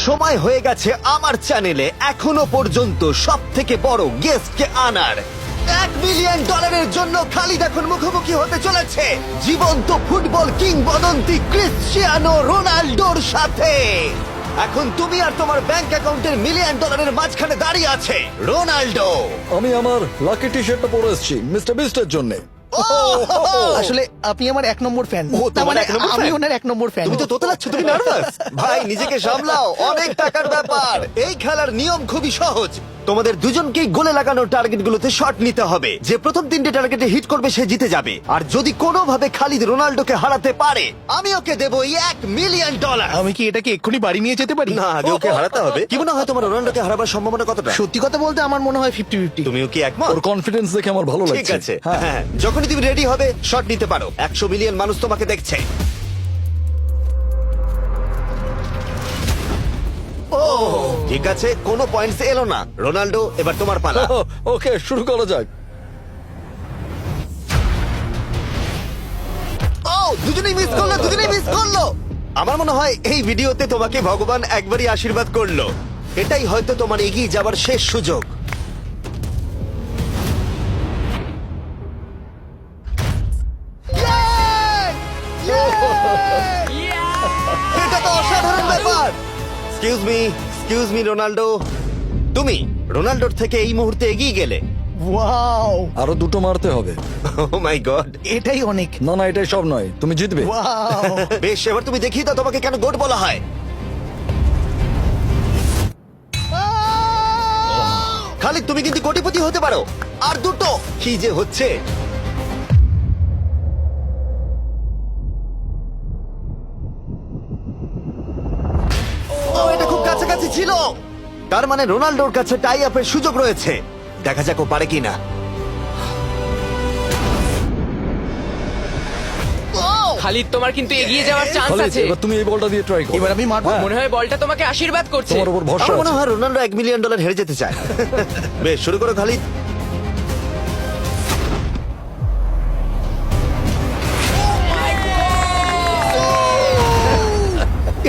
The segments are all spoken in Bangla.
সময় হয়ে গেছে আমার চ্যানেলে এখনো পর্যন্ত সব থেকে বড় গেস্টকে আনার। $1 মিলিয়ন জন্য খালিদ এখন মুখোমুখি হতে চলেছে জীবন্ত ফুটবল কিংবদন্তি ক্রিশ্চিয়ানো রোনাল্ডোর সাথে। এখন তুমি আর তোমার ব্যাংক অ্যাকাউন্টের $1 মিলিয়ন মাঝখানে দাঁড়িয়ে আছে রোনাল্ডো। আমি আমার লাকি টি শার্টটা পরে এসেছি মিস্টার বিস্টের জন্য। আসলে আপনি আমার 1 নম্বর ফ্যান। ও, তার তোমার মানে 1 নম্বর আমি fan? ওনার 1 নম্বর ফ্যান। তুমি তো তোতলাচ্ছ, তুমি নার্ভাস। ভাই নিজেকে সামলাও, অনেক টাকার ব্যাপার। এই খেলার নিয়ম খুবই সহজ। তোমাদের দুজনকেই গোলে লাগানো টার্গেটগুলোতে শট নিতে হবে। যে প্রথম 3টে টার্গেটে হিট করবে সে জিতে যাবে। আর যদি কোনোভাবে খালিদ রোনাল্ডোকে হারাতে পারে আমি ওকে দেবো $1 মিলিয়ন। আমি কি এটাকে এক্ষুনি বাড়ি নিয়ে যেতে পারি? না, আগে ওকে হারাতে হবে। কি মনে হয় তোমার রোনাল্ডোকে হারাবার সম্ভাবনা কতটা? সত্যি কথা বলতে আমার মনে হয় 50-50। তুমিও কি একমত? ওর কনফিডেন্স দেখে আমার ভালো লাগছে। ঠিক আছে, হ্যাঁ হ্যাঁ, যখনই তুমি রেডি হবে শট নিতে পারো। 100 মিলিয়ন মানুষ তোমাকে দেখছে। ও ঠিক আছে, কোনো পয়েন্টস এলো না। রোনাল্ডো, এবার তোমার পালা। ওকে শুরু করা যাক। ও দুজনেই মিস করলো, দুজনেই মিস করলো। আমার মনে হয় এই ভিডিওতে তোমাকে ভগবান একবারই আশীর্বাদ করলো। এটাই হয়তো তোমার এগিয়ে যাবার শেষ সুযোগ। এটা তো অসাধারণ ব্যাপার। এক্সকিউজ মি রোনাল্ডো, তুমি রোনাল্ডোর থেকে এই মুহূর্তে এগিয়ে গেলে। ওয়াও, আরো দুটো মারতে হবে। ও মাই গড। এটাই অনেক। না না এটাই সব নয়, তুমি জিতবে। ওয়াও, বেশ, এবার তুমি দেখিয়ে দাও তোমাকে কেন গোট বলা হয়। খালিদ তুমি কিন্তু কোটিপতি হতে পারো। আর দুটো কি যে হচ্ছে। ও এটা খুব কাছাকাছি ছিল। তার মানে রোনাল্ডোর কাছে টাই আপের সুযোগ রয়েছে। দেখা যাক ও পারে কিনা। খালিদ তোমার কিন্তু এগিয়ে যাওয়ার চান্স খালিদ, আছে। এবার তুমি এই বলটা দিয়ে ট্রাই করো। এবার আমি মারবো। হ্যাঁ, মনে হয় বলটা তোমাকে আশীর্বাদ করছে। তোমার উপর ভরসা আমার মনে আছে। হয় রোনাল্ডো $1 মিলিয়ন হেরে যেতে চায়। বেশ, শুরু করো খালিদ।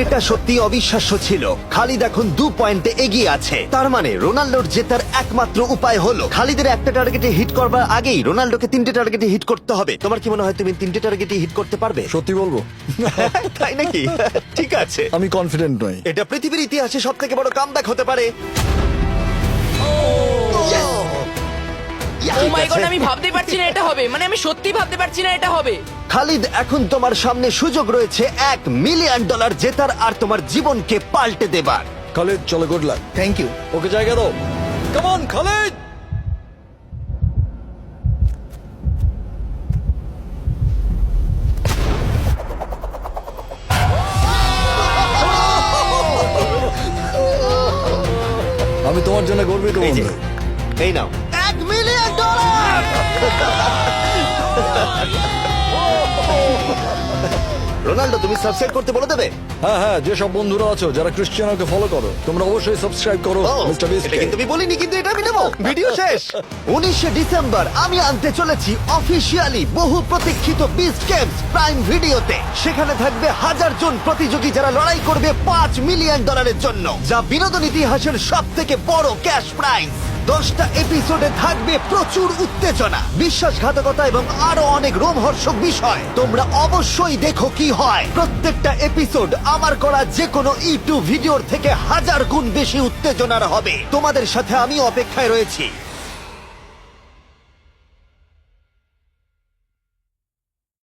এটা সত্যি অবিশ্বাস্য ছিল। খালিদ এখন 2 পয়েন্টে এগিয়ে আছে। তার মানে রোনাল্ডোর জেতার একমাত্র উপায় হলো খালিদের একটা টার্গেটে হিট করবার আগেই রোনাল্ডোকে 3টে টার্গেটে হিট করতে হবে। তোমার কি মনে হয় তুমি 3টে টার্গেটে হিট করতে পারবে? সত্যি বলবো তাই নাকি? ঠিক আছে, আমি কনফিডেন্ট নই। এটা পৃথিবীর ইতিহাসে সব থেকে বড় কামব্যাক হতে পারে। ও মাই গড, আছে। আমি ভাবতেই পারছি না এটা হবে। মানে আমি সত্যি ভাবতে পারছি না এটা হবে। খালিদ, এখন তোমার সামনে সুযোগ রয়েছে $1 মিলিয়ন জেতার আর তোমার জীবনকে পাল্টে দেবার। খালিদ চলো, good luck. Thank you. Okay জায়গা দাও। Come on Khalid. আমি তোমার জন্য গর্বিত এই যে, বন্ধু। এই নাও $1 মিলিয়ন। রোনাল্ডো, তুমি সাবস্ক্রাইব করতে বলে দেবে? হ্যাঁ হ্যাঁ, যেসব বন্ধুরা আছো যারা ক্রিশ্চিয়ানোকে ফলো করো তোমরা অবশ্যই সাবস্ক্রাইব করো ও, মিস্টার বিস্ট। এটা কিন্তু আমি বলিনি, কিন্তু এটা আমি নেবো। ভিডিও শেষ। 19শে ডিসেম্বর আমি আনতে চলেছি অফিসিয়ালি বহু প্রতীক্ষিত বিস্ট গেমস প্রাইম ভিডিওতে। সেখানে থাকবে 1000 জন প্রতিযোগী যারা লড়াই করবে $5 মিলিয়ন জন্য, যা বিনোদন ইতিহাসের সব থেকে বড় ক্যাশ প্রাইজ। 10টা এপিসোডে থাকবে প্রচুর উত্তেজনা, বিশ্বাসঘাতকতা এবং আরো অনেক রোমহর্ষক বিষয়। তোমরা অবশ্যই দেখো কি হয়। প্রত্যেকটা এপিসোড আমার করা যে কোনো ইউটিউব ভিডিওর থেকে 1000 গুণ বেশি উত্তেজনার হবে। তোমাদের সাথে আমি অপেক্ষায় রয়েছি।